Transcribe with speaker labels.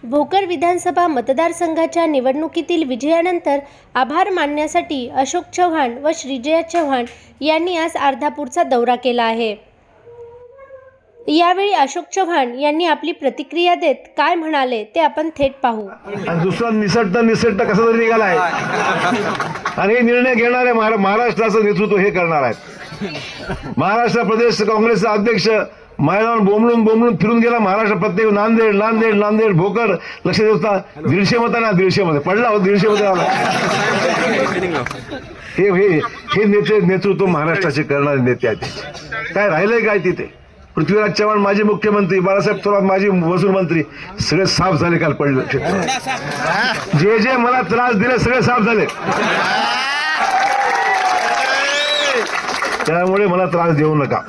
Speaker 1: भोकर विधानसभा मतदारसंघाच्या निवडणुकीतील विजयानंतर आभार मानण्यासाठी अशोक चव्हाण व श्रीजया चव्हाण यांनी आज अर्धापूरचा दौरा केला आहे। यावेळी अशोक चव्हाण यांनी आपली प्रतिक्रिया देत काय म्हणाले ते आपण थेट पाहू।
Speaker 2: दुसरा निसटता कसा तरी निघालाय आणि हे निर्णय घेणारे महाराष्ट्राचं नेतृत्व हे करणार आहेत। महाराष्ट्र प्रदेश काँग्रेसचा अध्यक्ष मैदान बोंबलून फिरून गेला महाराष्ट्र प्रत्येक नांदेड भोकर लक्ष देता 150 मतांना 150 मध्ये पडला हो 150 मध्ये आला। हे नेतृत्व महाराष्ट्राचे करणारे नेते आहेत। काय राहिलंय काय तिथे? पृथ्वीराज चव्हाण माजी मुख्यमंत्री, बाळासाहेब थोरात माजी महसूल मंत्री सगळे साफ झाले काल पडले। जे मला त्रास दिले सगळे साफ झाले, त्यामुळे मला त्रास देऊ नका।